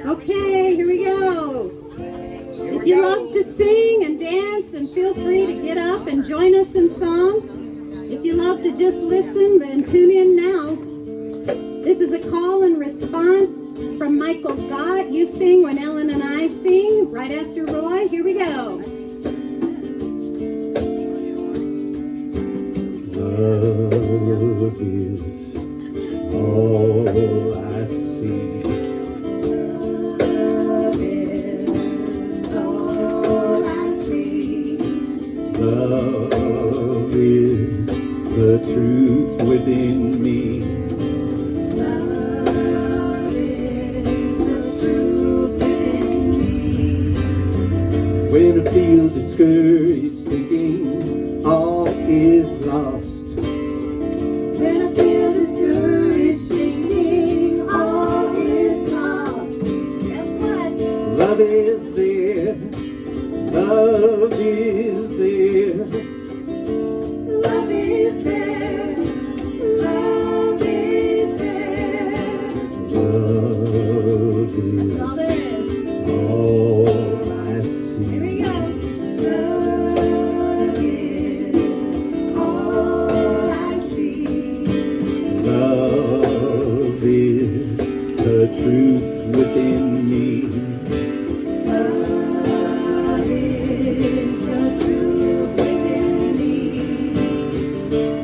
Okay, here we go. If you love to sing and dance, then feel free to get up and join us in song. If you love to just listen, then tune in now. This is a call and response from Michael Gott. You sing when Ellen and I sing. Right after Roy, here we go. Love is all I see. Love is all I see. Love is the truth within me. Love is the truth within me. When I feel discouraged, thinking all is lost. When I feel discouraged, thinking all is lost. Guess what? Love is there. Love is there. Love is there. Love is there. Love That's all is there is. all I Here see. we go. Love is all I see. Love is the truth within me. Love is the truth within me.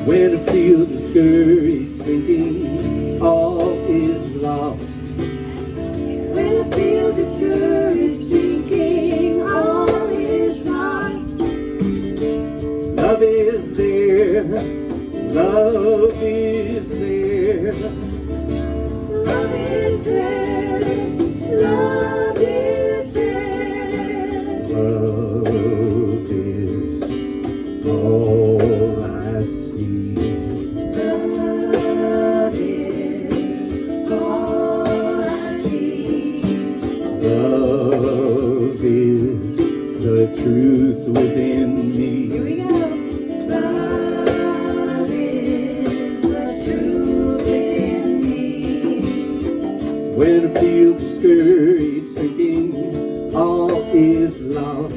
When I feel discouraged, thinking all is lost. When I feel discouraged, thinking all is lost. Love is there. Love is there. Love is there. Love is there. Love is all I see. Love is all I see. Love is the truth within Here me. we go. Love is the truth within me. When I feel discouraged, thinking all is lost.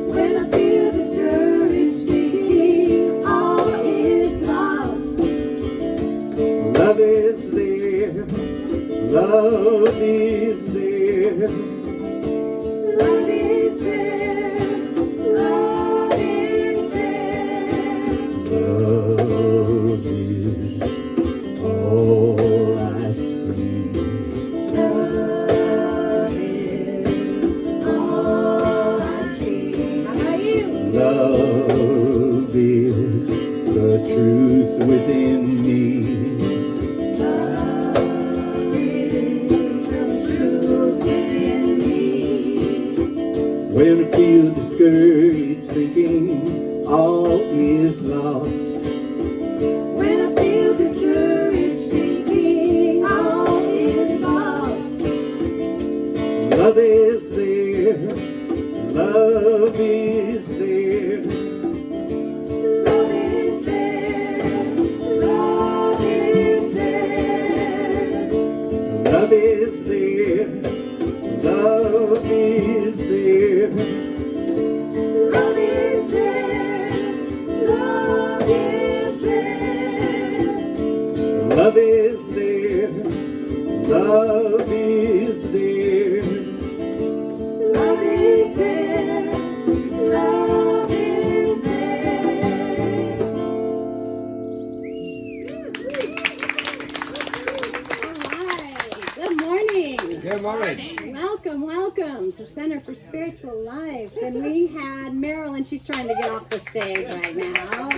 When I feel discouraged, thinking all is lost. Love is there. Love is there. Love is there. Love is there. Love is all I see. Love is all I see. How about you? Love is the truth within me. Love is the truth within me. When I feel discouraged, thinking all is lost. When I feel discouraged, thinking all is lost. Love is there. Love is there. Love is there. Love is there. Love is there. Love is there. Love is there. Love is there. Love is there. Love is there. Love is there. Love is there. All right. Good morning. Good morning. Welcome to Center for Spiritual Life. And we had Marilyn, she's trying to get off the stage right now.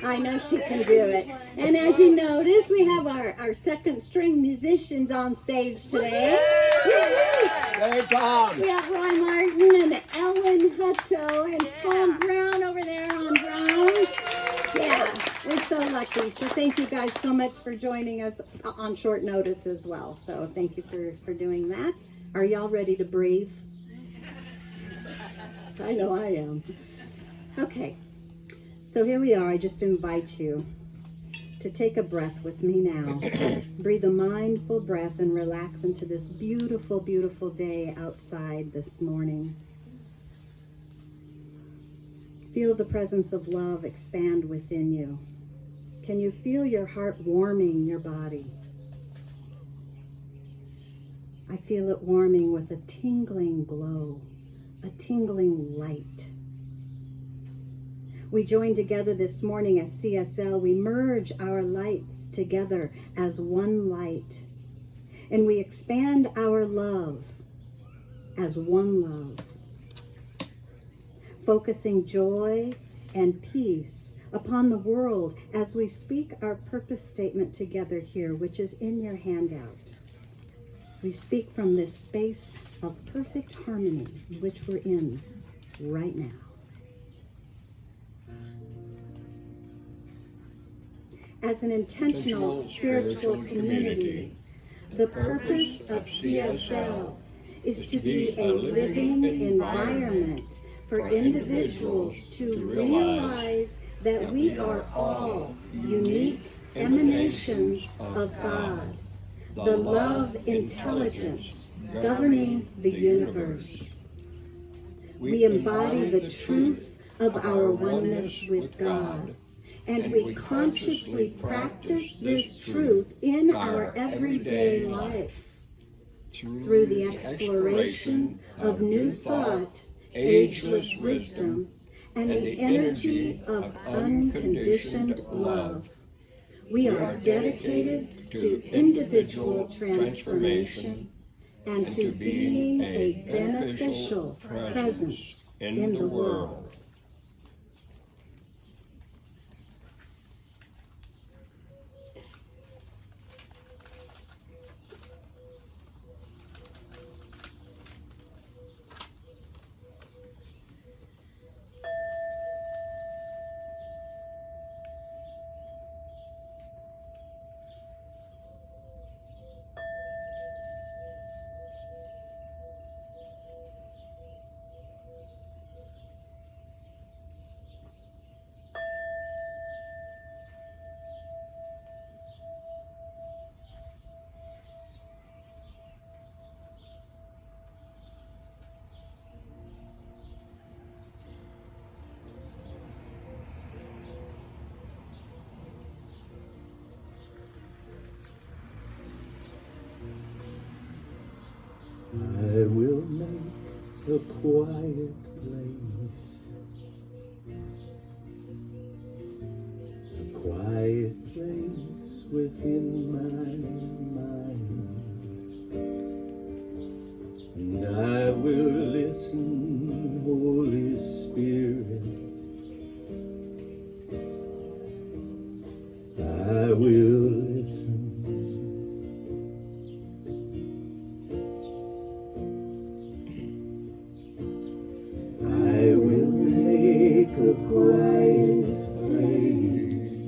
I know she can do it. And as you notice, we have our second string musicians on stage today. Hey, Tom. We have Roy Martin and Ellen Hutto and Tom Brown over there on drums. Yeah, we're so lucky. So thank you guys so much for joining us on short notice as well. So thank you for doing that. Are y'all ready to breathe? I know I am. Okay, so here we are. I just invite you to take a breath with me now. Breathe a mindful breath and relax into this beautiful, beautiful day outside this morning. Feel the presence of love expand within you. Can you feel your heart warming your body? I feel it warming with a tingling glow, a tingling light. We join together this morning as CSL. We merge our lights together as one light. And we expand our love as one love. Focusing joy and peace upon the world as we speak our purpose statement together here, which is in your handout. We speak from this space of perfect harmony, which we're in right now. As an intentional spiritual community, the purpose of CSL is to be a living environment for individuals to realize that we are all unique emanations of God, the love intelligence governing the universe. We embody the truth of our oneness with God, and we consciously practice this truth in our everyday life through the exploration of new thought, ageless wisdom, and the energy of unconditioned love. We are dedicated to individual transformation and to being a beneficial presence in the world. I will make a quiet place, a quiet place within my mind, and I will listen, Holy Spirit. I will listen. I will make a quiet place,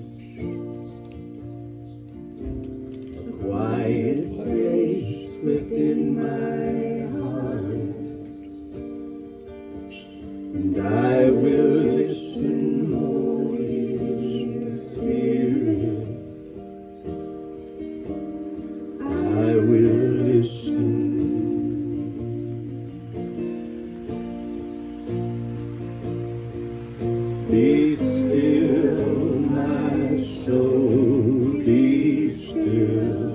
a quiet place within my heart, and I will listen, Holy Spirit. I will listen. Be still, my soul, be still.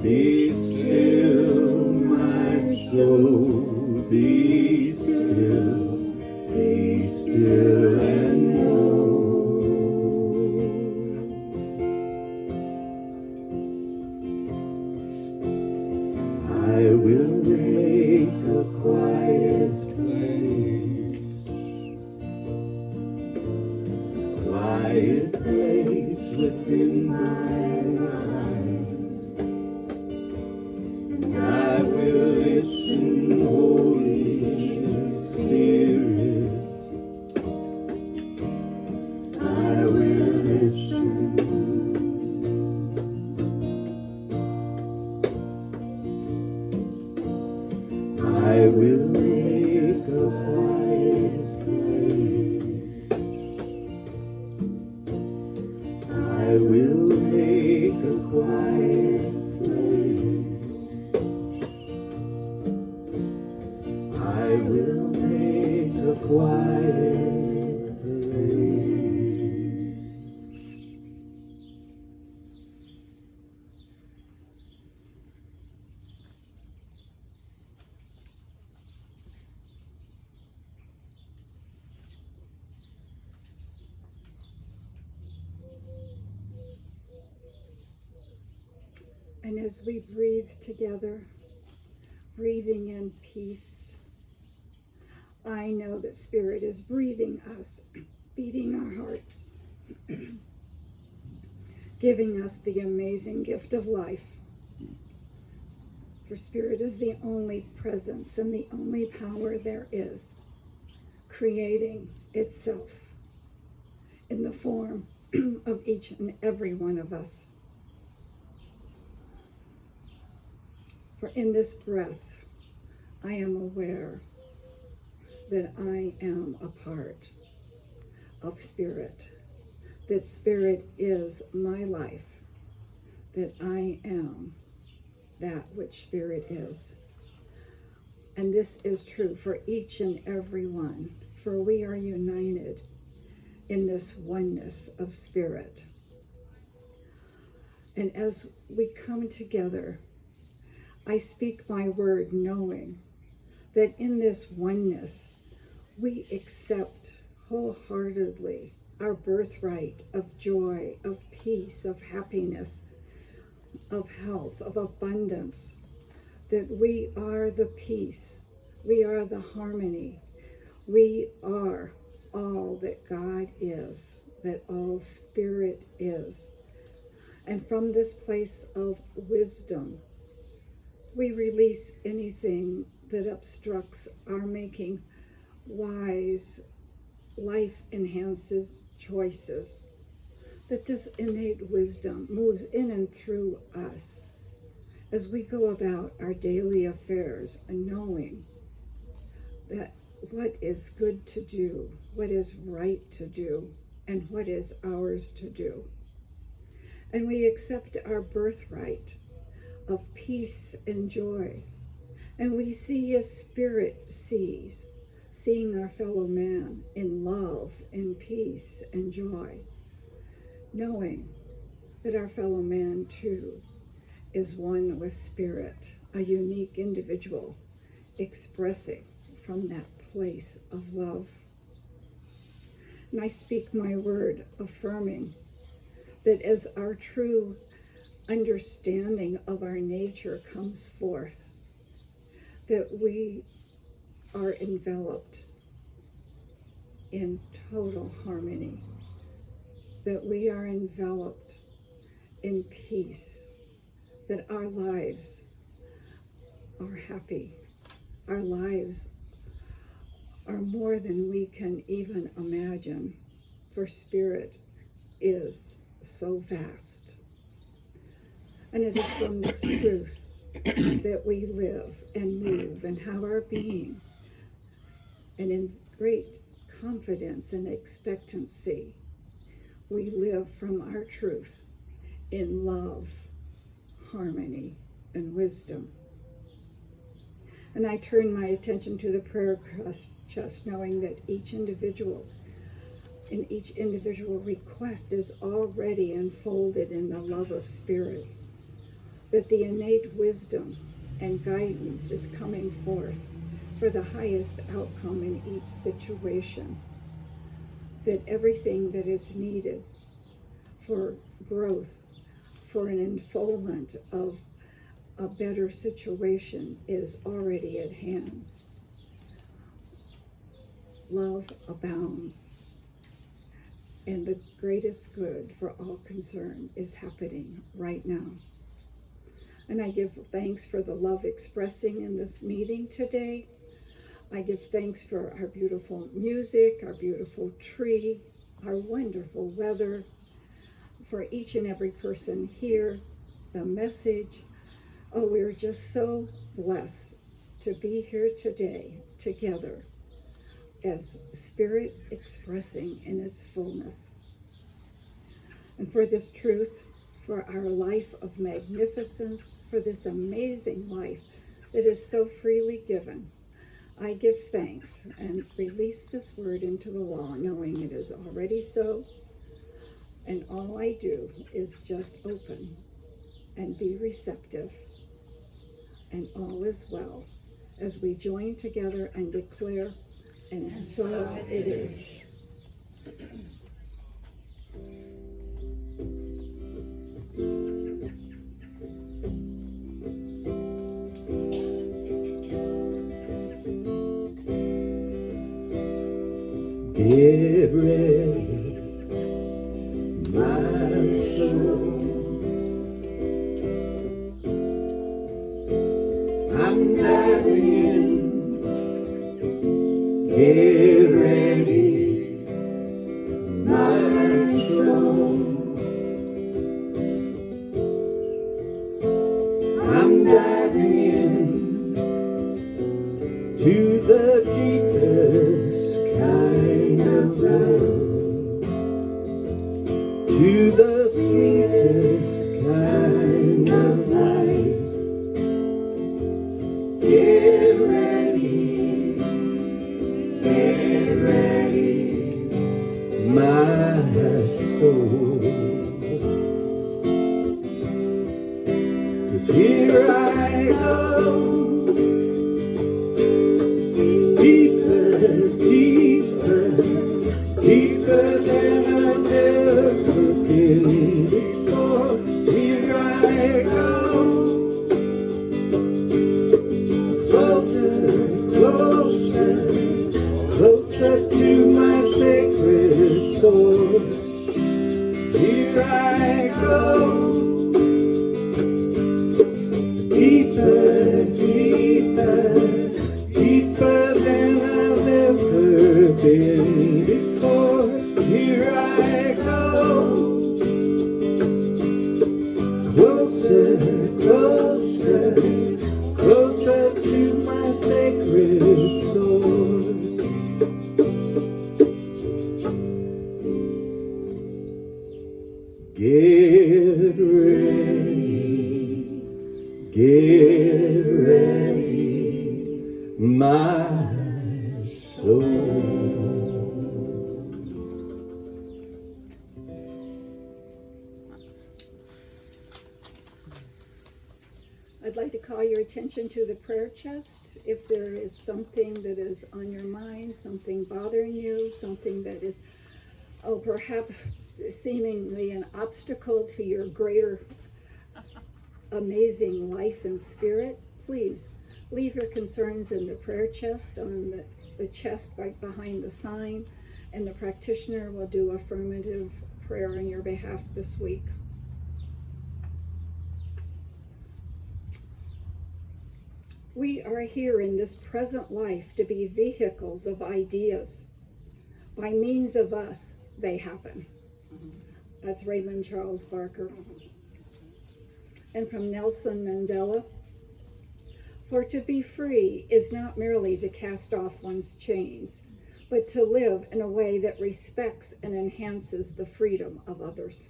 Be still, my soul, be still. Be still and know. I will make a quiet place, quiet place within my quiet place. And as we breathe together, breathing in peace, I know that Spirit is breathing us, beating our hearts, giving us the amazing gift of life. For Spirit is the only presence and the only power there is, creating itself in the form of each and every one of us. For in this breath, I am aware that I am a part of Spirit, that Spirit is my life, that I am that which Spirit is. And this is true for each and every one, for we are united in this oneness of Spirit. And as we come together, I speak my word knowing that in this oneness, we accept wholeheartedly our birthright of joy, of peace, of happiness, of health, of abundance, that we are the peace, we are the harmony, we are all that God is, that all Spirit is. And from this place of wisdom, we release anything that obstructs our making wise, life-enhances choices, that this innate wisdom moves in and through us as we go about our daily affairs, knowing that what is good to do, what is right to do, and what is ours to do. And we accept our birthright of peace and joy. And we see as Spirit sees, seeing our fellow man in love, in peace and joy, knowing that our fellow man too is one with Spirit, a unique individual expressing from that place of love. And I speak my word affirming that as our true understanding of our nature comes forth, that we are enveloped in total harmony, that we are enveloped in peace, that our lives are happy, our lives are more than we can even imagine, for Spirit is so vast. And it is from this truth that we live and move and have our being. And in great confidence and expectancy, we live from our truth in love, harmony, and wisdom. And I turn my attention to the prayer chest, knowing that each individual request is already enfolded in the love of Spirit, that the innate wisdom and guidance is coming forth for the highest outcome in each situation, that everything that is needed for growth, for an unfoldment of a better situation is already at hand. Love abounds, and the greatest good for all concerned is happening right now. And I give thanks for the love expressing in this meeting today. I give thanks for our beautiful music, our beautiful tree, our wonderful weather, for each and every person here, the message. Oh, we're just so blessed to be here today together as Spirit expressing in its fullness. And for this truth, for our life of magnificence, for this amazing life that is so freely given, I give thanks and release this word into the law, knowing it is already so. And all I do is just open and be receptive, and all is well as we join together and declare, and so it is. Get ready, my soul. I'm diving in. Get ready, my soul. I'm diving in to the deepest kind of love, to the sweetest kind of life. Get ready, my soul. 'Cause here I go, deeper, deeper, deeper than I've ever been before. Here I go, closer, closer, closer to my sacred source. Here I go, deeper, deeper, deeper than I've ever been before. Here I go, closer, closer, closer to my sacred source. Get ready, my soul. I'd like to call your attention to the prayer chest. If there is something that is on your mind, something bothering you, something that is, perhaps seemingly an obstacle to your greater amazing life and spirit, please leave your concerns in the prayer chest, on the chest right behind the sign, and the practitioner will do affirmative prayer on your behalf this week. We are here in this present life to be vehicles of ideas. By means of us, they happen. That's Raymond Charles Barker. And from Nelson Mandela, for to be free is not merely to cast off one's chains, but to live in a way that respects and enhances the freedom of others.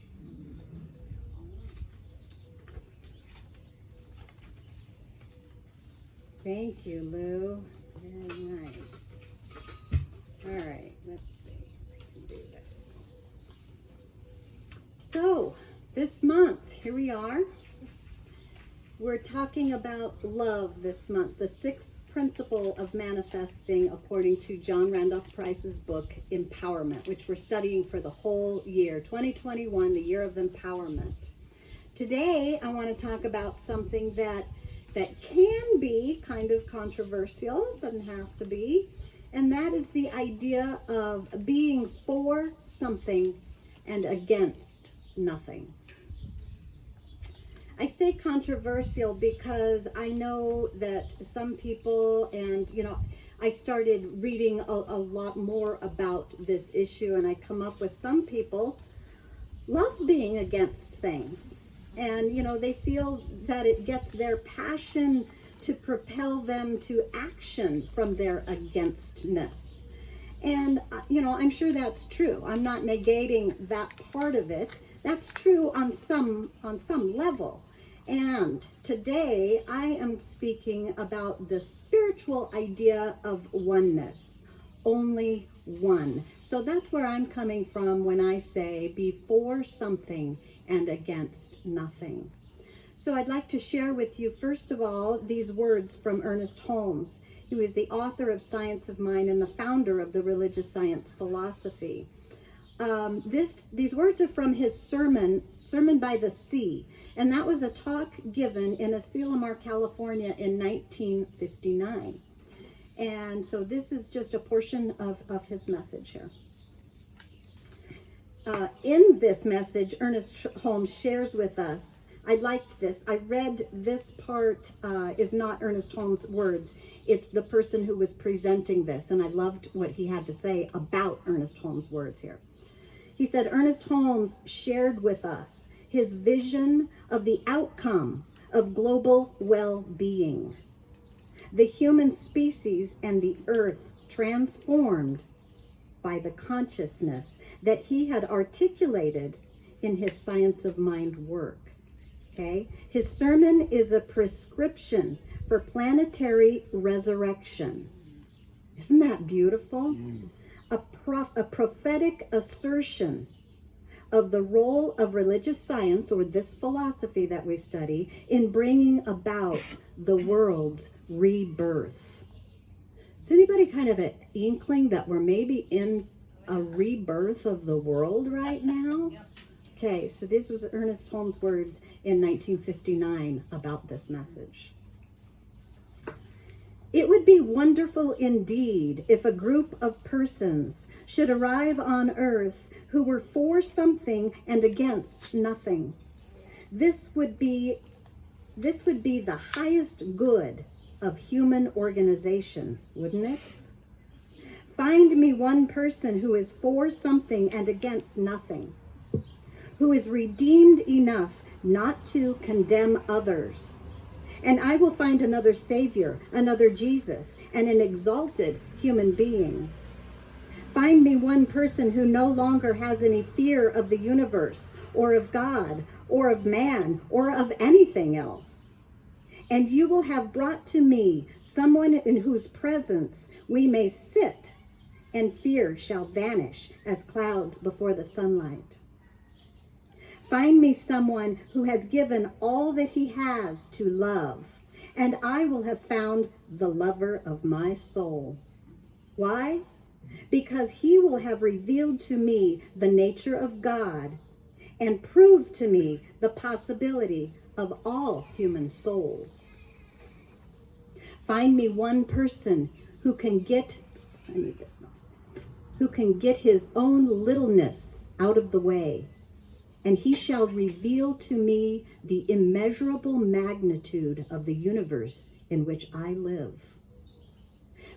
Thank you, Lou. Very nice. All right, let's see if I can do this. So, this month, here we are. We're talking about love this month, the sixth principle of manifesting according to John Randolph Price's book, Empowerment, which we're studying for the whole year, 2021, the year of empowerment. Today, I want to talk about something that can be kind of controversial, doesn't have to be, and that is the idea of being for something and against nothing. I say controversial because I know that some people, and I started reading a lot more about this issue, and I come up with some people love being against things. And, they feel that it gets their passion to propel them to action from their againstness. And, I'm sure that's true. I'm not negating that part of it. That's true on some level. And today I am speaking about the spiritual idea of oneness, only one. So that's where I'm coming from when I say before something and against nothing. So I'd like to share with you, first of all, these words from Ernest Holmes. He was the author of Science of Mind and the founder of the religious science philosophy. These words are from his Sermon by the Sea, and that was a talk given in Asilomar, California in 1959. And so this is just a portion of his message here. In this message, Ernest Holmes shares with us, I liked this. I read this part is not Ernest Holmes' words. It's the person who was presenting this, and I loved what he had to say about Ernest Holmes' words here. He said, Ernest Holmes shared with us his vision of the outcome of global well-being. The human species and the earth transformed by the consciousness that he had articulated in his Science of Mind work. Okay? His sermon is a prescription for planetary resurrection. Isn't that beautiful? A prophetic assertion of the role of religious science, or this philosophy that we study, in bringing about the world's rebirth. Is anybody kind of an inkling that we're maybe in a rebirth of the world right now? Okay, so this was Ernest Holmes' words in 1959 about this message. It would be wonderful indeed if a group of persons should arrive on earth who were for something and against nothing. This would be the highest good of human organization, wouldn't it? Find me one person who is for something and against nothing, who is redeemed enough not to condemn others, and I will find another Savior, another Jesus, and an exalted human being. Find me one person who no longer has any fear of the universe, or of God, or of man, or of anything else. And you will have brought to me someone in whose presence we may sit, and fear shall vanish as clouds before the sunlight. Find me someone who has given all that he has to love, and I will have found the lover of my soul. Why? Because he will have revealed to me the nature of God and proved to me the possibility of all human souls. Find me one person who can get his own littleness out of the way, and he shall reveal to me the immeasurable magnitude of the universe in which I live.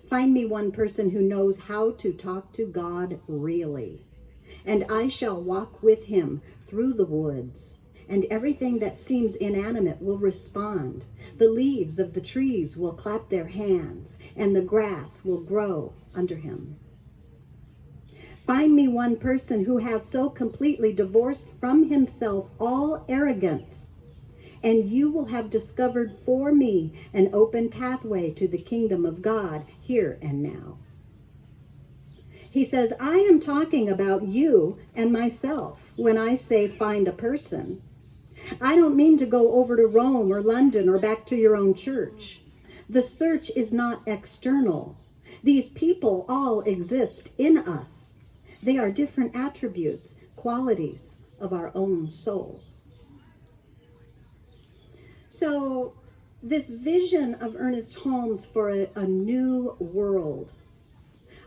Find me one person who knows how to talk to God really, and I shall walk with him through the woods, and everything that seems inanimate will respond. The leaves of the trees will clap their hands, and the grass will grow under him. Find me one person who has so completely divorced from himself all arrogance, and you will have discovered for me an open pathway to the kingdom of God here and now. He says, I am talking about you and myself when I say find a person. I don't mean to go over to Rome or London or back to your own church. The search is not external. These people all exist in us. They are different attributes, qualities of our own soul. So this vision of Ernest Holmes for a new world,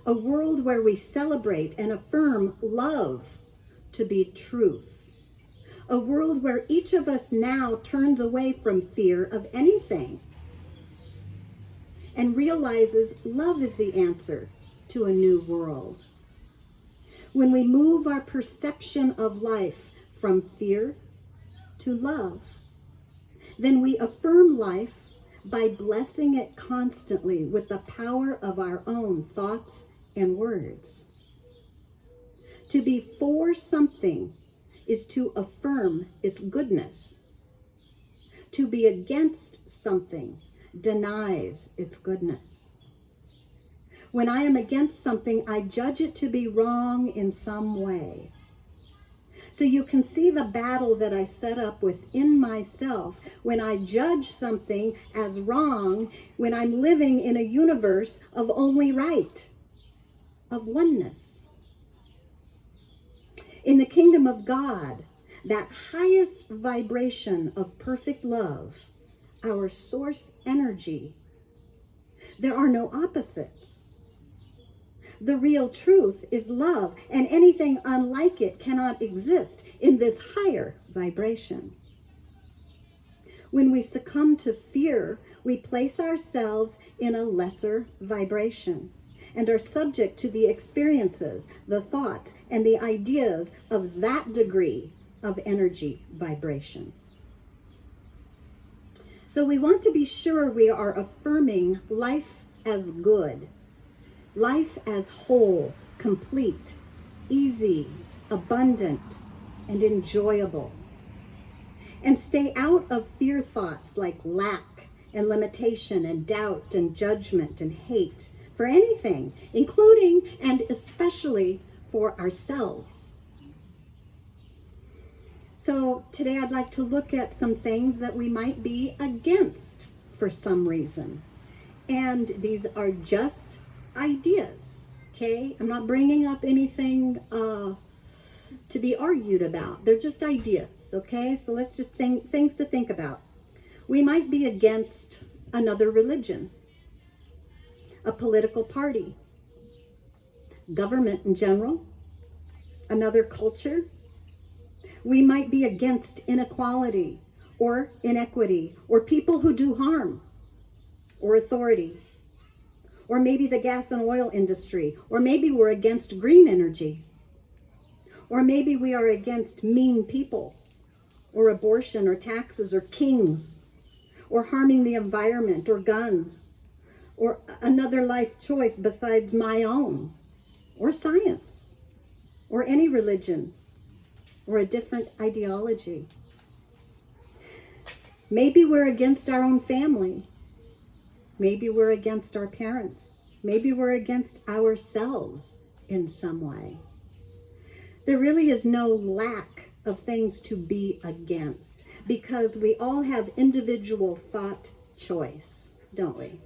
a world where we celebrate and affirm love to be truth, a world where each of us now turns away from fear of anything and realizes love is the answer to a new world. When we move our perception of life from fear to love, then we affirm life by blessing it constantly with the power of our own thoughts and words. To be for something is to affirm its goodness. To be against something denies its goodness. When I am against something, I judge it to be wrong in some way. So you can see the battle that I set up within myself when I judge something as wrong, when I'm living in a universe of only right, of oneness. In the kingdom of God, that highest vibration of perfect love, our source energy, there are no opposites. The real truth is love, and anything unlike it cannot exist in this higher vibration. When we succumb to fear, we place ourselves in a lesser vibration and are subject to the experiences, the thoughts, and the ideas of that degree of energy vibration. So we want to be sure we are affirming life as good, life as whole, complete, easy, abundant, and enjoyable. And stay out of fear thoughts like lack and limitation and doubt and judgment and hate for anything, including and especially for ourselves. So today I'd like to look at some things that we might be against for some reason. And these are just ideas, okay? I'm not bringing up anything to be argued about. They're just ideas, okay? So let's just things to think about. We might be against another religion, a political party, government in general, another culture. We might be against inequality or inequity or people who do harm or authority. Or maybe the gas and oil industry, or maybe we're against green energy, or maybe we are against mean people, or abortion, or taxes, or kings, or harming the environment, or guns, or another life choice besides my own, or science, or any religion, or a different ideology. Maybe we're against our own family. Maybe we're against our parents. Maybe we're against ourselves in some way. There really is no lack of things to be against because we all have individual thought choice, don't we?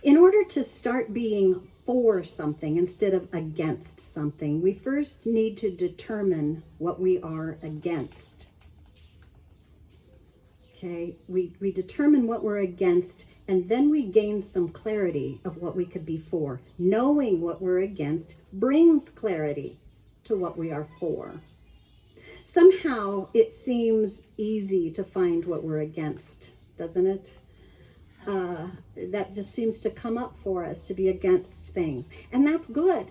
In order to start being for something instead of against something, we first need to determine what we are against. Okay, we determine what we're against, and then we gain some clarity of what we could be for. Knowing what we're against brings clarity to what we are for. Somehow it seems easy to find what we're against, doesn't it? That just seems to come up for us, to be against things. And that's good.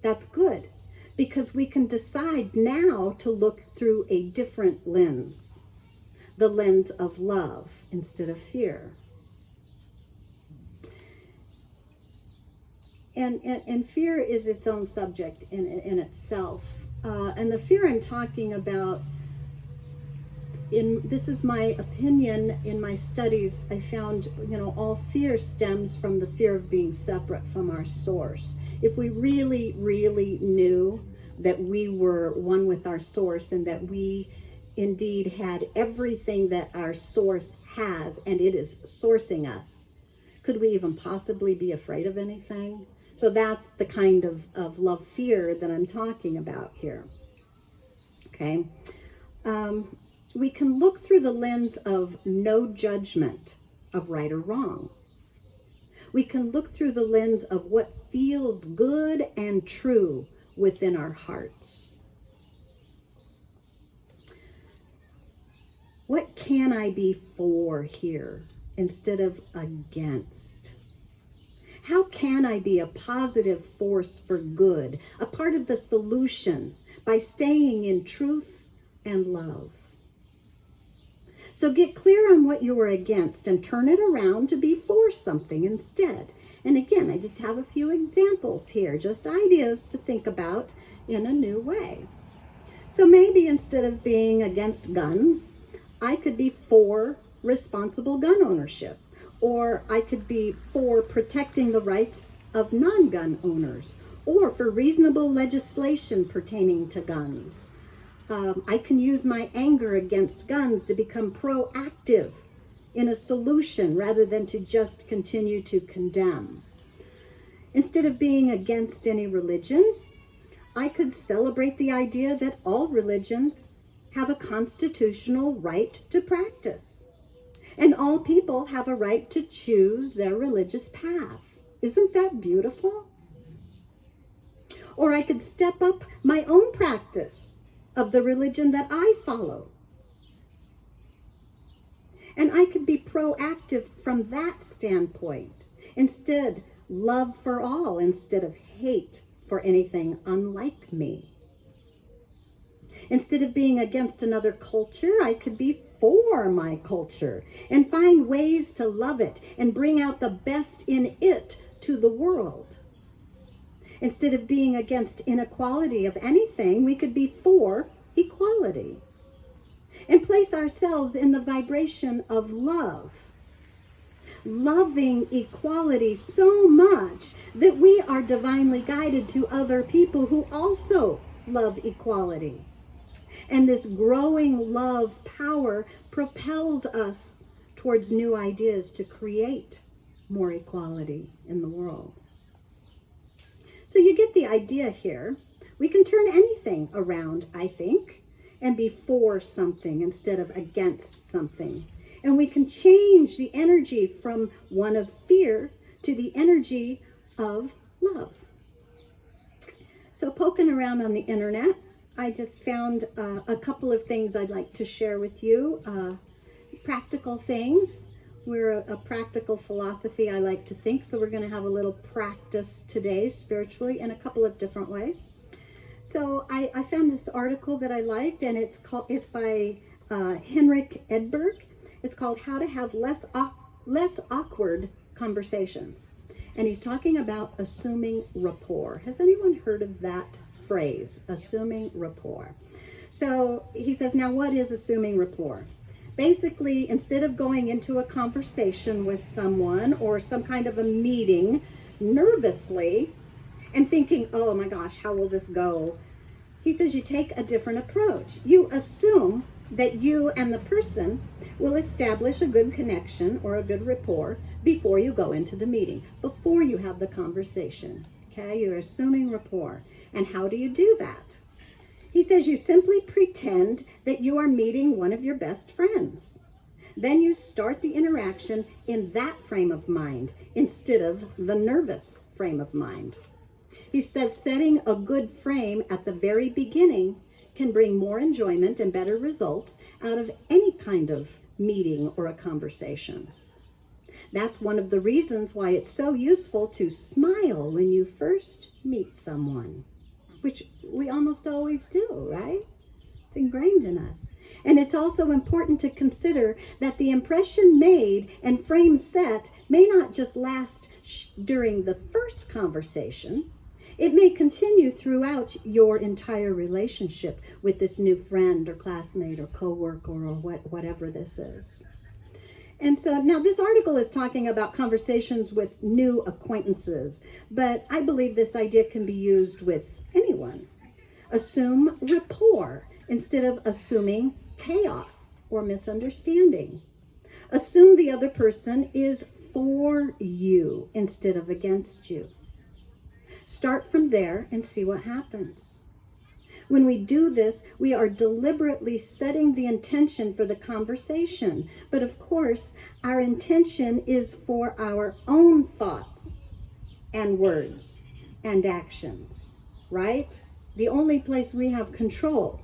That's good, because we can decide now to look through a different lens. The lens of love instead of fear. And fear is its own subject in itself. And the fear I'm talking about, this is my opinion in my studies, I found, all fear stems from the fear of being separate from our source. If we really, really knew that we were one with our source and that we indeed had everything that our source has, and it is sourcing us, could we even possibly be afraid of anything? So that's the kind of love fear that I'm talking about here. Okay. We can look through the lens of no judgment of right or wrong. We can look through the lens of what feels good and true within our hearts. What can I be for here instead of against? How can I be a positive force for good, a part of the solution by staying in truth and love? So get clear on what you are against and turn it around to be for something instead. And again, I just have a few examples here, just ideas to think about in a new way. So maybe instead of being against guns, I could be for responsible gun ownership, or I could be for protecting the rights of non-gun owners, or for reasonable legislation pertaining to guns. I can use my anger against guns to become proactive in a solution rather than to just continue to condemn. Instead of being against any religion, I could celebrate the idea that all religions have a constitutional right to practice, and all people have a right to choose their religious path. Isn't that beautiful? Or I could step up my own practice of the religion that I follow. And I could be proactive from that standpoint. Instead, love for all instead of hate for anything unlike me. Instead of being against another culture, I could be for my culture and find ways to love it and bring out the best in it to the world. Instead of being against inequality of anything, we could be for equality and place ourselves in the vibration of love, loving equality so much that we are divinely guided to other people who also love equality. And this growing love power propels us towards new ideas to create more equality in the world. So you get the idea here. We can turn anything around, I think, and be for something instead of against something. And we can change the energy from one of fear to the energy of love. So poking around on the internet, I just found a couple of things I'd like to share with you. Practical things. We're a practical philosophy, I like to think, so we're going to have a little practice today spiritually in a couple of different ways. So I found this article that I liked, and it's by Henrik Edberg. It's called How to Have Less Awkward Conversations. And he's talking about assuming rapport. Has anyone heard of that phrase, assuming rapport? So he says, now what is assuming rapport? Basically, instead of going into a conversation with someone or some kind of a meeting nervously and thinking, oh my gosh, how will this go? He says you take a different approach. You assume that you and the person will establish a good connection or a good rapport before you go into the meeting, before you have the conversation. Okay, you're assuming rapport. And how do you do that? He says you simply pretend that you are meeting one of your best friends. Then you start the interaction in that frame of mind instead of the nervous frame of mind. He says setting a good frame at the very beginning can bring more enjoyment and better results out of any kind of meeting or a conversation. That's one of the reasons why it's so useful to smile when you first meet someone, which we almost always do, right? It's ingrained in us. And it's also important to consider that the impression made and frame set may not just last during the first conversation. It may continue throughout your entire relationship with this new friend or classmate or coworker or whatever this is. And so now this article is talking about conversations with new acquaintances, but I believe this idea can be used with anyone. Assume rapport instead of assuming chaos or misunderstanding. Assume the other person is for you instead of against you. Start from there and see what happens. When we do this, we are deliberately setting the intention for the conversation. But of course, our intention is for our own thoughts and words and actions, right? The only place we have control,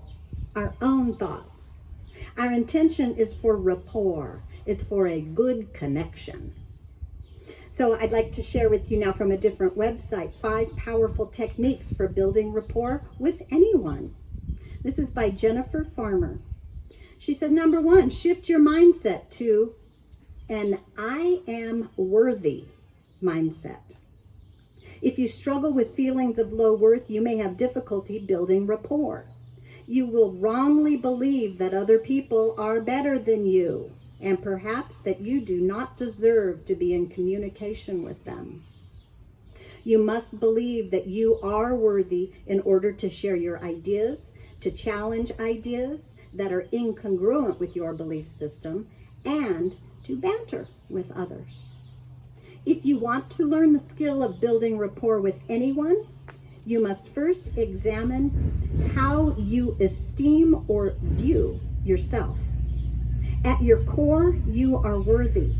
our own thoughts. Our intention is for rapport. It's for a good connection. So I'd like to share with you now from a different website, 5 powerful techniques for building rapport with anyone. This is by Jennifer Farmer. She says, number 1, shift your mindset to an I am worthy mindset. If you struggle with feelings of low worth, you may have difficulty building rapport. You will wrongly believe that other people are better than you, and perhaps that you do not deserve to be in communication with them. You must believe that you are worthy in order to share your ideas, to challenge ideas that are incongruent with your belief system, and to banter with others. If you want to learn the skill of building rapport with anyone, you must first examine how you esteem or view yourself. At your core, you are worthy.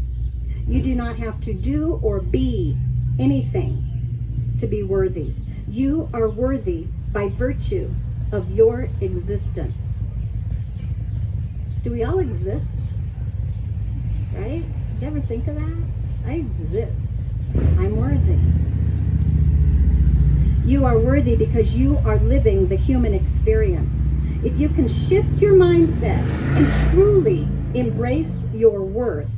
You do not have to do or be anything to be worthy. You are worthy by virtue of your existence. Do we all exist? Right? Did you ever think of that? I exist. I'm worthy. You are worthy because you are living the human experience. If you can shift your mindset and truly embrace your worth,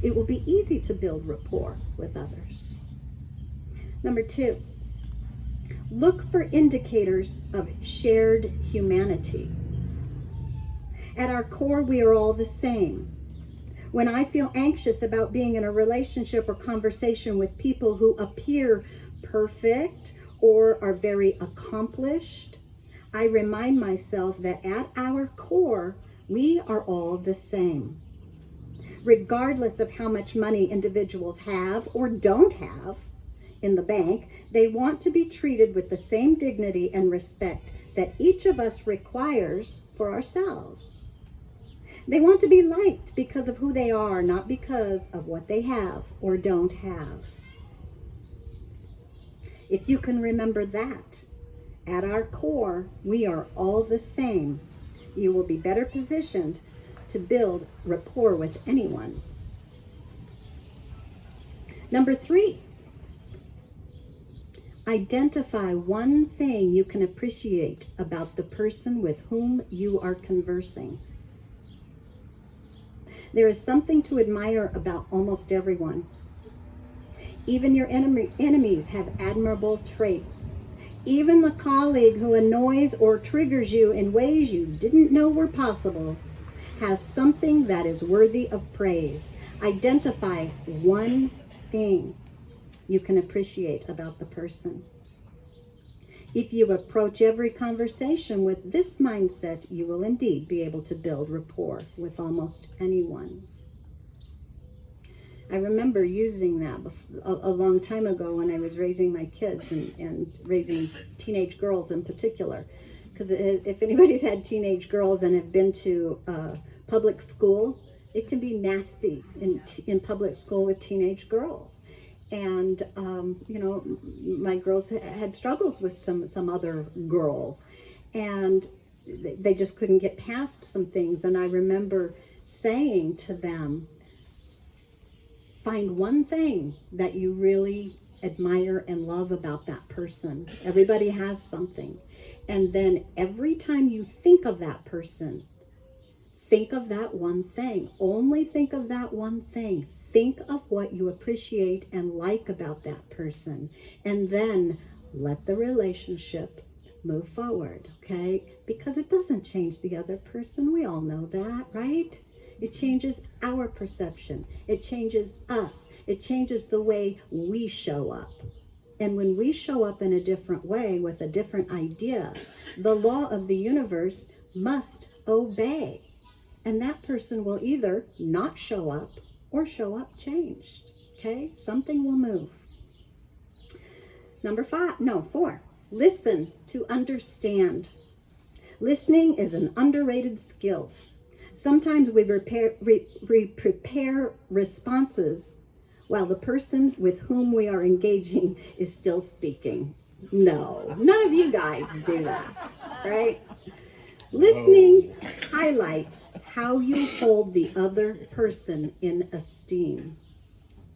it will be easy to build rapport with others. Number 2, look for indicators of shared humanity. At our core, we are all the same. When I feel anxious about being in a relationship or conversation with people who appear perfect or are very accomplished, I remind myself that at our core, we are all the same. Regardless of how much money individuals have or don't have in the bank, they want to be treated with the same dignity and respect that each of us requires for ourselves. They want to be liked because of who they are, not because of what they have or don't have. If you can remember that, at our core, we are all the same, you will be better positioned to build rapport with anyone. Number 3, identify one thing you can appreciate about the person with whom you are conversing. There is something to admire about almost everyone. Even your enemies have admirable traits. Even the colleague who annoys or triggers you in ways you didn't know were possible has something that is worthy of praise. Identify one thing you can appreciate about the person. If you approach every conversation with this mindset, you will indeed be able to build rapport with almost anyone. I remember using that a long time ago when I was raising my kids and raising teenage girls in particular. Because if anybody's had teenage girls and have been to public school, it can be nasty in public school with teenage girls. And, my girls had struggles with some other girls. And they just couldn't get past some things. And I remember saying to them, find one thing that you really admire and love about that person. Everybody has something. And then every time you think of that person, think of that one thing. Only think of that one thing. Think of what you appreciate and like about that person. And then let the relationship move forward, okay? Because it doesn't change the other person. We all know that, right? It changes our perception. It changes us. It changes the way we show up. And when we show up in a different way with a different idea, the law of the universe must obey. And that person will either not show up or show up changed. Okay? Something will move. Number 4, listen to understand. Listening is an underrated skill. Sometimes we prepare responses while the person with whom we are engaging is still speaking. No, none of you guys do that, right? Listening highlights how you hold the other person in esteem.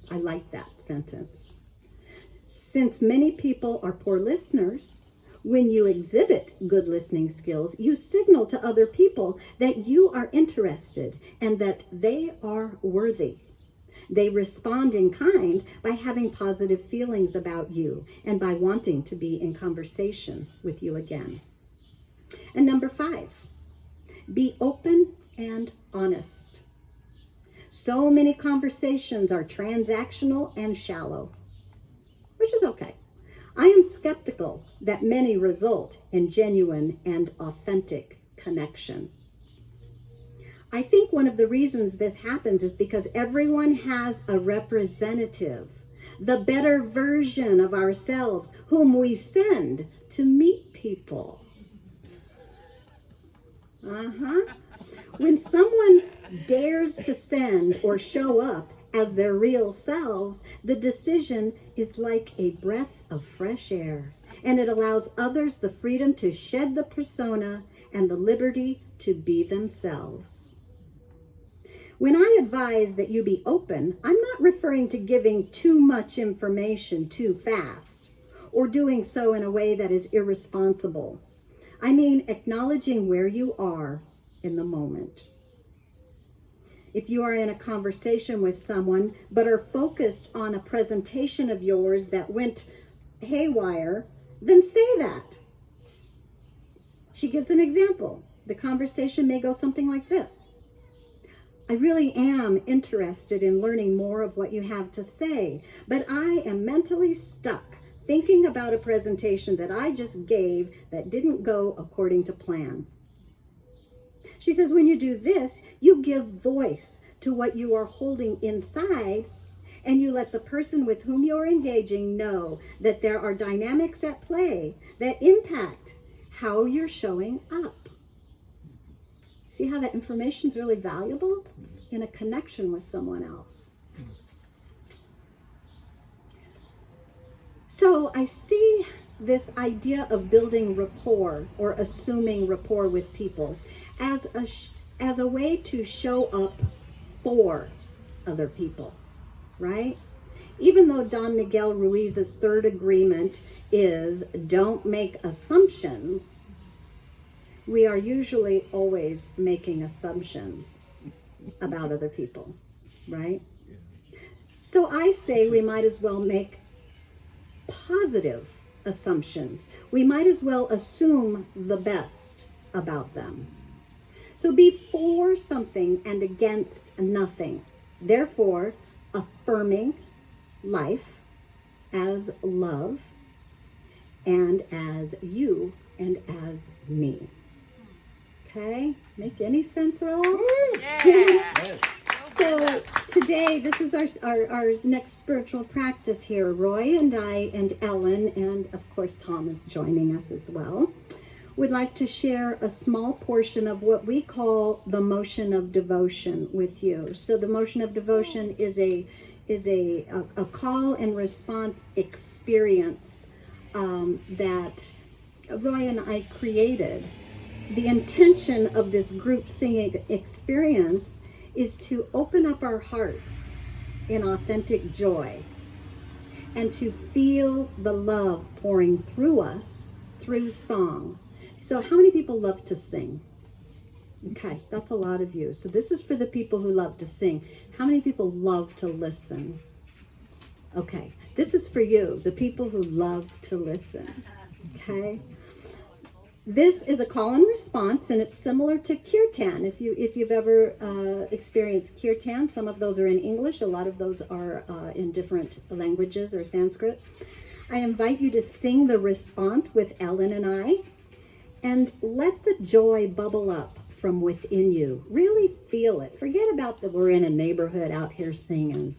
I like that sentence. Since many people are poor listeners, when you exhibit good listening skills, you signal to other people that you are interested and that they are worthy. They respond in kind by having positive feelings about you and by wanting to be in conversation with you again. And number 5, be open and honest. So many conversations are transactional and shallow, which is okay. I am skeptical that many result in genuine and authentic connection. I think one of the reasons this happens is because everyone has a representative, the better version of ourselves, whom we send to meet people. When someone dares to send or show up as their real selves, the decision is like a breath of fresh air, and it allows others the freedom to shed the persona and the liberty to be themselves. When I advise that you be open, I'm not referring to giving too much information too fast or doing so in a way that is irresponsible. I mean acknowledging where you are in the moment. If you are in a conversation with someone but are focused on a presentation of yours that went haywire, then say that. She gives an example. The conversation may go something like this. I really am interested in learning more of what you have to say, but I am mentally stuck thinking about a presentation that I just gave that didn't go according to plan. She says, when you do this, you give voice to what you are holding inside, and you let the person with whom you're engaging know that there are dynamics at play that impact how you're showing up. See how that information is really valuable in a connection with someone else. So I see this idea of building rapport or assuming rapport with people as a way to show up for other people, right? Even though Don Miguel Ruiz's third agreement is don't make assumptions, we are usually always making assumptions about other people, right? So I say we might as well make positive assumptions. We might as well assume the best about them. So be for something and against nothing. Therefore, affirming life as love and as you and as me. Okay? Make any sense at all? Yes. So today, this is our next spiritual practice here. Roy and I and Ellen, and of course Tom is joining us as well, would like to share a small portion of what we call the motion of devotion with you. So the motion of devotion is a call and response experience that Roy and I created. The intention of this group singing experience is to open up our hearts in authentic joy and to feel the love pouring through us through song. So how many people love to sing? Okay, that's a lot of you. So this is for the people who love to sing. How many people love to listen? Okay, this is for you, the people who love to listen. Okay? This is a call and response, and it's similar to kirtan. If you've ever experienced kirtan, some of those are in English, a lot of those are in different languages or Sanskrit. I invite you to sing the response with Ellen and I, and let the joy bubble up from within you. Really feel it. Forget about that we're in a neighborhood out here singing.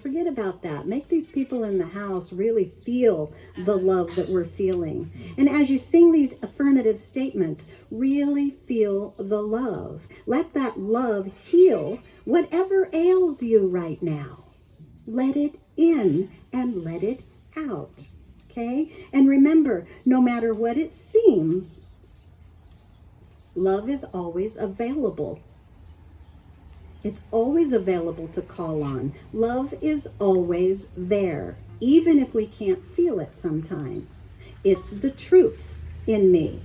Forget about that. Make these people in the house really feel the love that we're feeling. And as you sing these affirmative statements, really feel the love. Let that love heal whatever ails you right now. Let it in and let it out. Okay? And remember, no matter what it seems, love is always available. It's always available to call on. Love is always there, even if we can't feel it sometimes. It's the truth in me,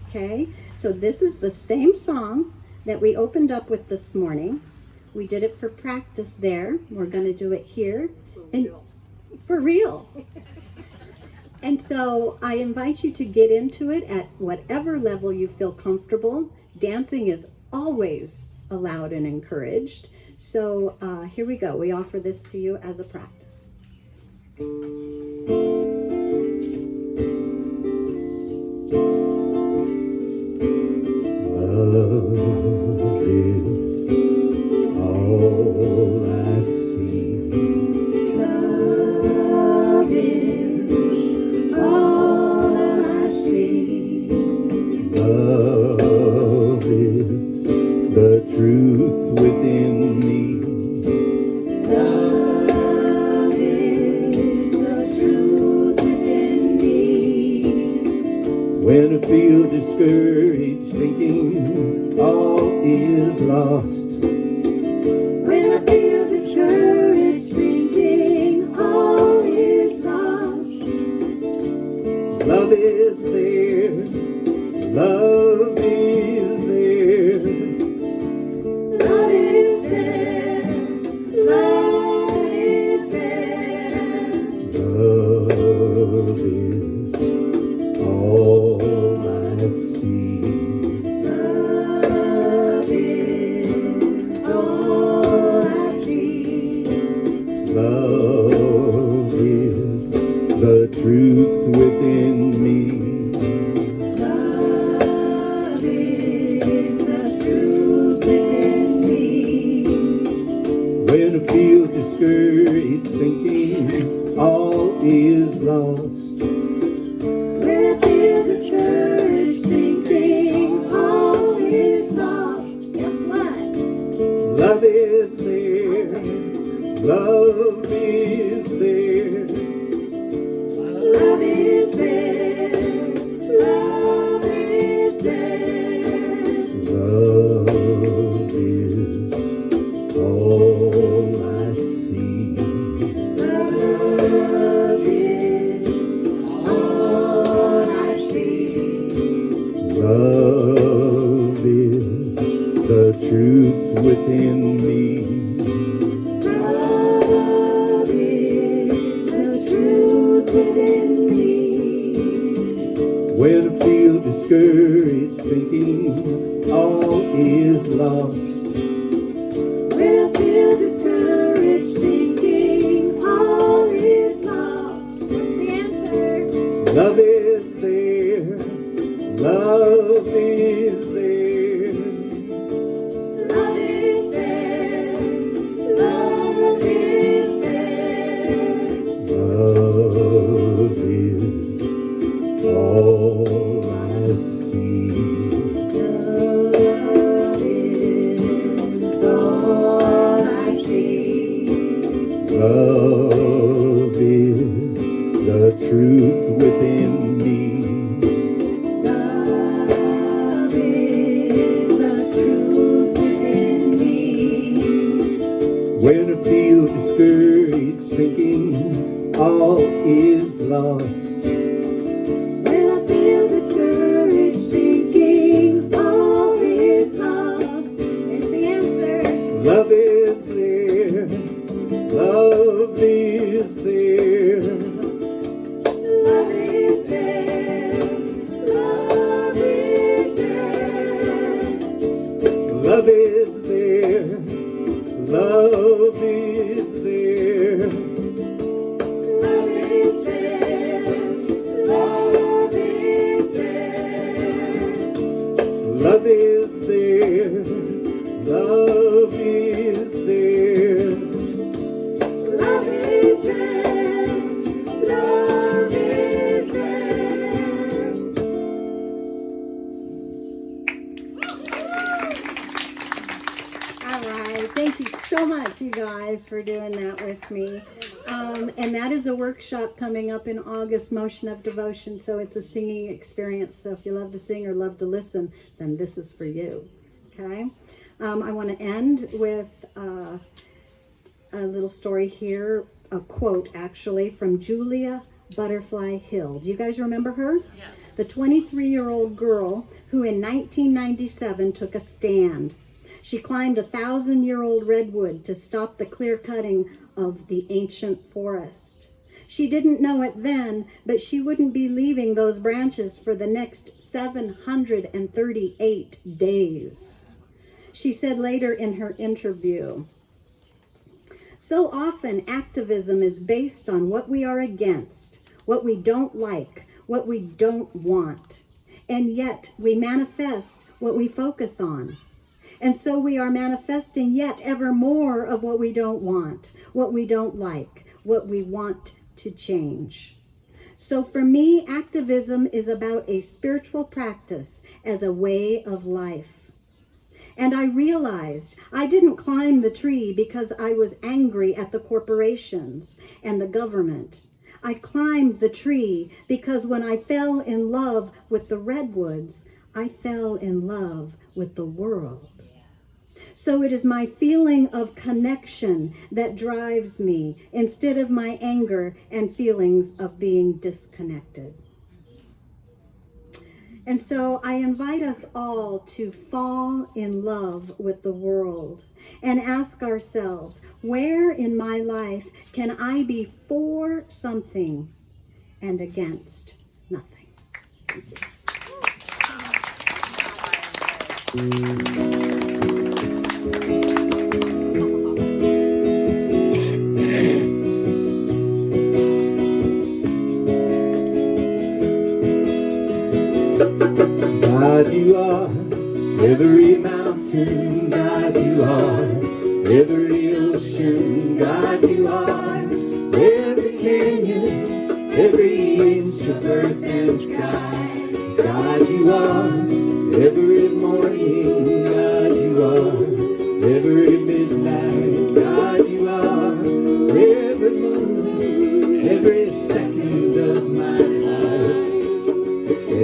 okay? So this is the same song that we opened up with this morning. We did it for practice there. We're going to do it here. And for real. And so I invite you to get into it at whatever level you feel comfortable. Dancing is always allowed and encouraged. So here we go. We offer this to you as a practice. Love is all I see. Love is all I see. Love is the truth within me. Love is the truth within me. When I feel discouraged, thinking all is lost. When I feel discouraged, thinking all is lost. Love is there. Love is there. Love is there. Love is there. Love is all I see. Love is all I see. Love is the truth within me. Love is the truth within me. When I feel discouraged, thinking all is lost. When I feel discouraged, thinking all is lost. Guess what? Love is there. Love is there. Love is there. Love is there. Love is all I see. Love is all I see. Love is the truth within me. Love is the truth within me. When I feel discouraged, thinking all is lost. When I feel discouraged, thinking all is lost. What's the answer? Love is there. Love is there. Love is there. Love is there. Love is all I see. Love is all I see. Love is the truth within me. Love is the truth within me. When I feel discouraged, thinking all is lost. When I feel discouraged, thinking all is lost. There's the answer. Love is there. Love is there. Love is there. Love is there. Love is there. Love is there. Love is there. Love is there. Love is there. Love is there. Love is there. Love is there. All right. Thank you so much, you guys, for doing that with me. And that is a workshop coming up in August, Motion of Devotion. So it's a singing experience. So if you love to sing or love to listen, then this is for you. Okay? I want to end with a little story here, a quote actually from Julia Butterfly Hill. Do you guys remember her? Yes. The 23-year-old girl who in 1997 took a stand. She climbed a 1,000-year-old redwood to stop the clear cutting of the ancient forest. She didn't know it then, but she wouldn't be leaving those branches for the next 738 days. She said later in her interview, "So often activism is based on what we are against, what we don't like, what we don't want. And yet we manifest what we focus on. And so we are manifesting yet ever more of what we don't want, what we don't like, what we want to change." So for me, activism is about a spiritual practice as a way of life. And I realized I didn't climb the tree because I was angry at the corporations and the government. I climbed the tree because when I fell in love with the redwoods, I fell in love with the world. So it is my feeling of connection that drives me instead of my anger and feelings of being disconnected. And so I invite us all to fall in love with the world and ask ourselves, where in my life can I be for something and against nothing? Thank you. God, you are every mountain. God, you are every ocean. God, you are every canyon, every inch of earth and sky. God, you are every morning. God, you are every midnight. God, you are every moment, every second of my life.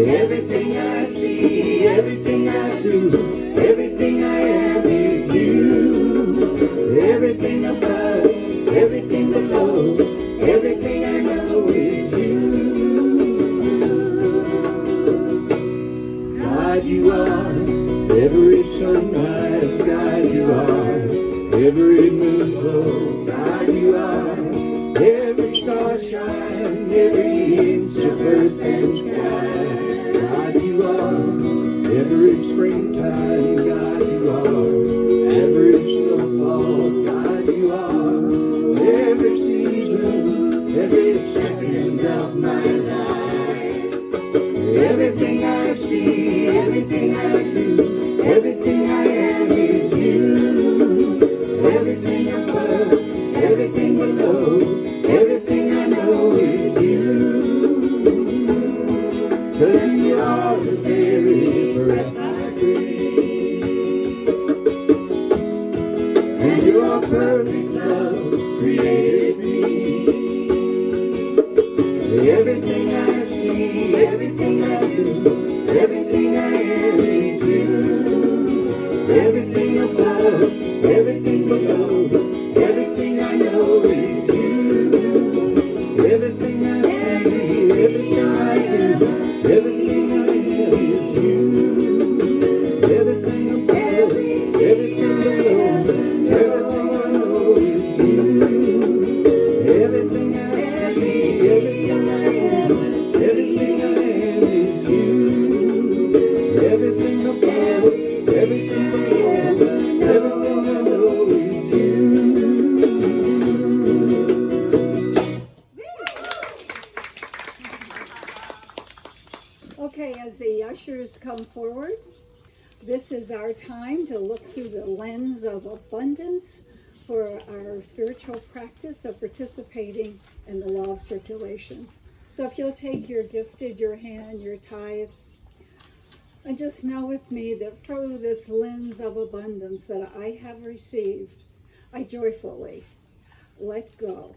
Everything I see, everything I do, everything I am is you. Everything above, everything below, everything I know is you. God, you are every sunrise. God, you are every moon glow. God, you are every star shine, every inch of earth and sky. God, you are every springtime. God, you are every snowfall. God, you are every season, every second of my life. Everything I see, everything I do, everything I am is you. Everything above, everything below, everything I know is you. 'Cause you are the very breath I breathe, and your perfect love created me. Everything I see, everything I do, everything I am is you. Everything above, everything below, everything I know is you. Everything I see, everything I do, everything I am is you. Everything above, everything below, everything I know is you. Everything I see, everything I am, everything I am is you. Everything above, everything below, everything I know is you. Okay, as the ushers come forward, this is our time to look through the lens of abundance for our spiritual practice of participating in the law of circulation. So if you'll take your gifted, your hand, your tithe, and just know with me that through this lens of abundance that I have received, I joyfully let go,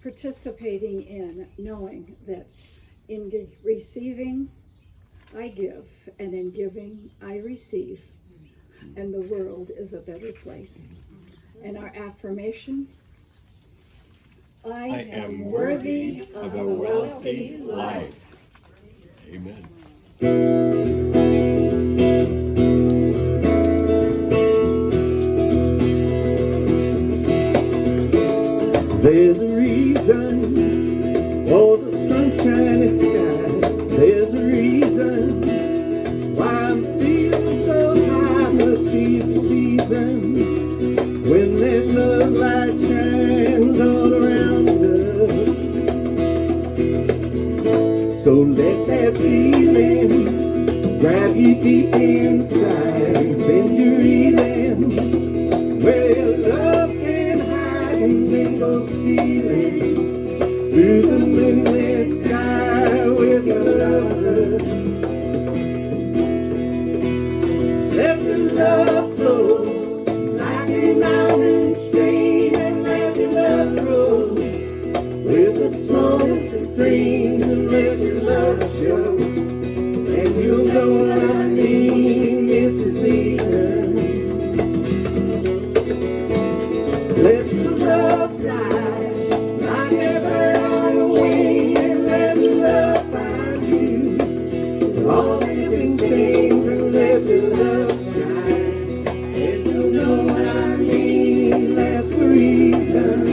participating in knowing that in receiving, I give, and in giving, I receive, and the world is a better place. And our affirmation, I am worthy of a wealthy life. Amen. There's a reason So let that feeling grab you deep inside and send you reeling, where love can hide and mingle stealing through the moonlit sky with your lover. Let the love flow like a mountain stream, and let your love grow with the smallest of dreams, and let your love show. And you'll know what I mean, it's the season. Let your love fly like a bird on a wing, and let your love find you to all living things, and let your love shine. And you'll know what I mean, that's the reason.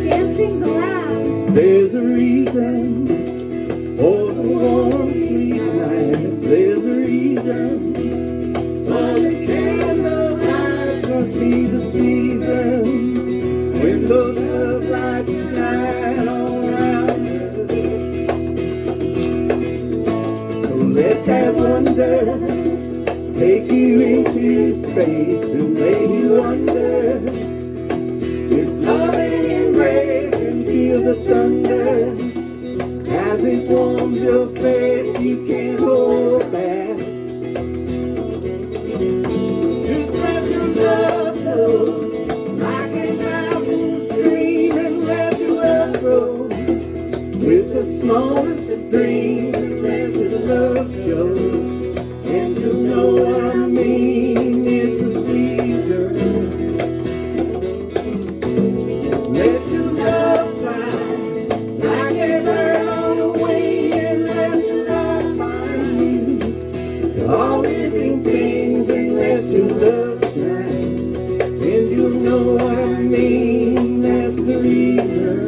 Dancing's allowed. There's a reason for the warm, sweet nights. There's a reason for the candle lights. Must be the season when those love lights shine all around us. So let that wonder take you into space and make you wonder. It's loving embrace and feel the thunder as it warms your face. You can't hold back. Just let your love flow like a mountain stream, and let your love grow with the smallest of dreams, and let your love show. And you'll know what I mean, it's the season. Let your love fly like a bird on a wing, and let your love find you to all living things, and let your love shine. And you'll know what I mean, that's the reason.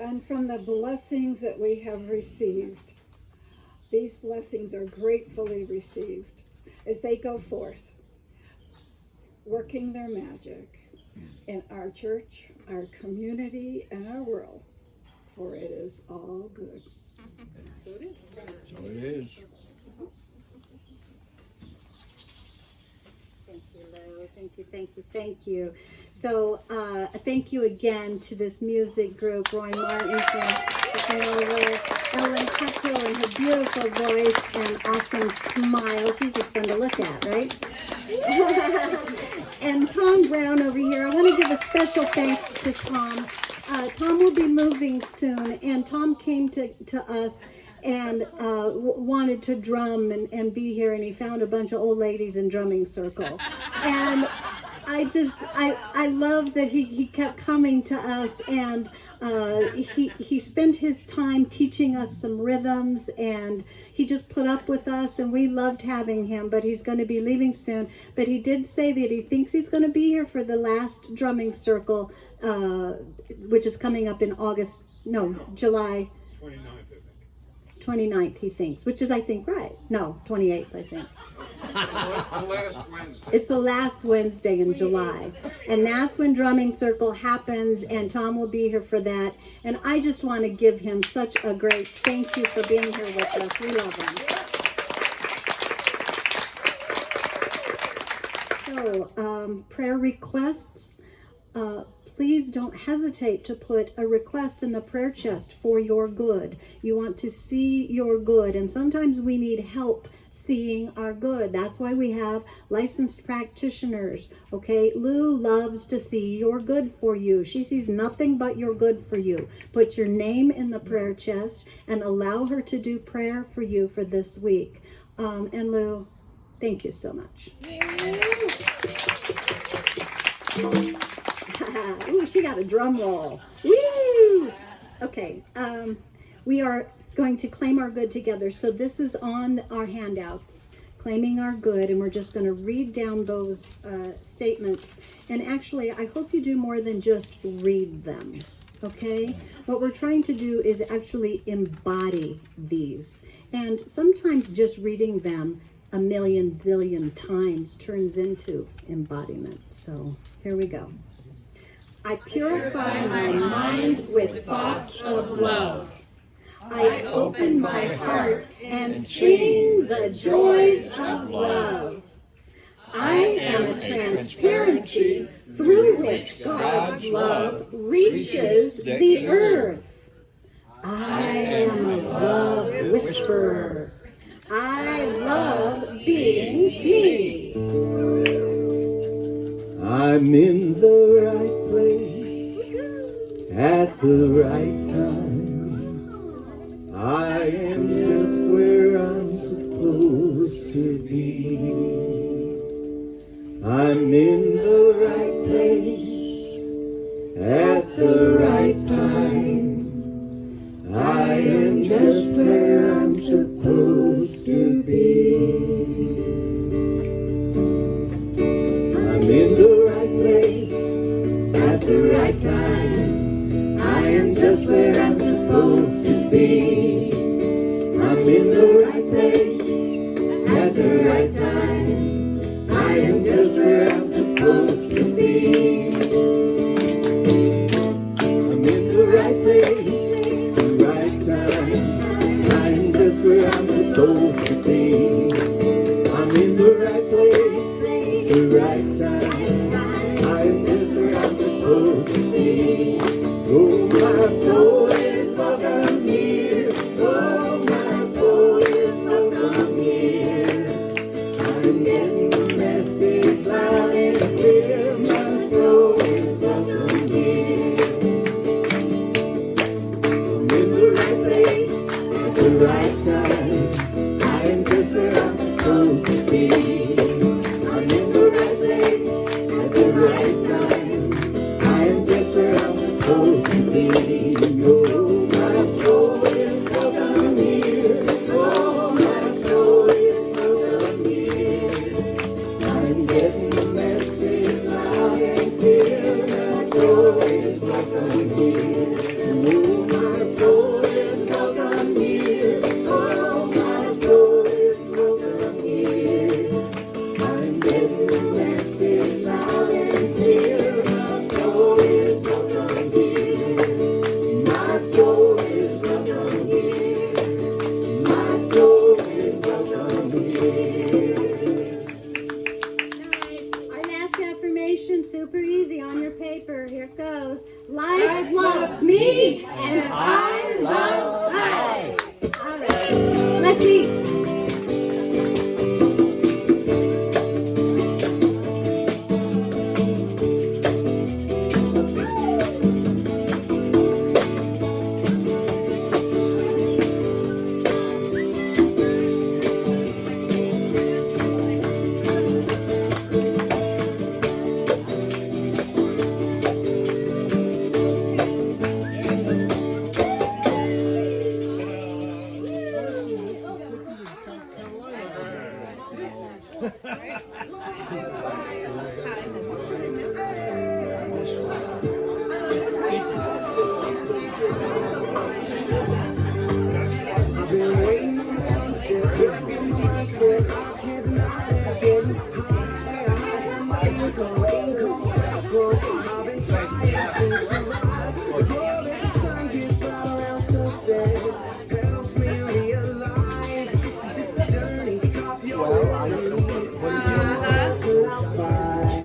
And from the blessings that we have received, these blessings are gratefully received as they go forth, working their magic in our church, our community, and our world, for it is all good. So it is. Thank you, Lou. Thank you, thank you, thank you. So, thank you again to this music group, Roy Martin from Ellen Cutto and her beautiful voice and awesome smile. She's just fun to look at, right? And Tom Brown over here. I want to give a special thanks to Tom. Tom will be moving soon, and Tom came to us and wanted to drum and be here, and he found a bunch of old ladies in drumming circle. And I love that he kept coming to us, and he spent his time teaching us some rhythms, and he just put up with us, and we loved having him. But he's going to be leaving soon. But he did say that he thinks he's going to be here for the last drumming circle, which is coming up in July 29th, he thinks, which is, I think, right. No, 28th, I think. Last Wednesday. It's the last Wednesday in July. And that's when Drumming Circle happens, and Tom will be here for that. And I just want to give him such a great thank you for being here with us. We love him. So, prayer requests. Please don't hesitate to put a request in the prayer chest for your good. You want to see your good, and sometimes we need help seeing our good. That's why we have licensed practitioners, okay? Lou loves to see your good for you. She sees nothing but your good for you. Put your name in the prayer chest and allow her to do prayer for you for this week. And Lou, thank you so much. Ooh, she got a drum roll. Woo! Okay, we are going to claim our good together. So this is on our handouts. claiming our good, and we're just going to read down those statements. And actually, I hope you do more than just read them, okay? What we're trying to do is actually embody these. And sometimes just reading them a million zillion times turns into embodiment. So here we go. I purify my mind with thoughts of love. I open my heart and sing the joys of love. I am a transparency through which God's love reaches the earth. I am a love whisperer. I love being me. I'm in the right place at the right time. I am just where I'm supposed to be. I'm in the right place at the right time. I am just where I'm supposed to be. I'm in the right place at the right time. I am just where I'm supposed to be. I'm in the right place at the right time. I am just where I'm supposed to be. I'm in the right place, the right time. I am just where I'm supposed to be. I'm in the right place, the right time. I am just where I'm supposed to be. Oh, my soul is welcome here. Oh, my soul is welcome here. I'm getting the message loud and clear. My soul is welcome here. I'm in the right place at the right time. I am just where I'm supposed to be. I'm in the right place at the right time. I am just where I'm supposed to be. Oh, my soul is welcome here. Oh, my soul is welcome here. I'm getting the message loud and clear. My soul is welcome here. Oh, my soul is welcome here. Oh, my soul is welcome here. I'm getting the message loud and clear. My soul is welcome here. My soul is welcome here. My soul is welcome here. Our last affirmation, super easy on your paper. Here it goes. Life loves me and I love life. All right, let's eat. I've been waiting on the sunset, picking myself, I can't deny it, getting higher, higher, come rain, come backward. I've been trying to survive, the glow that the sun gets right around sunset helps me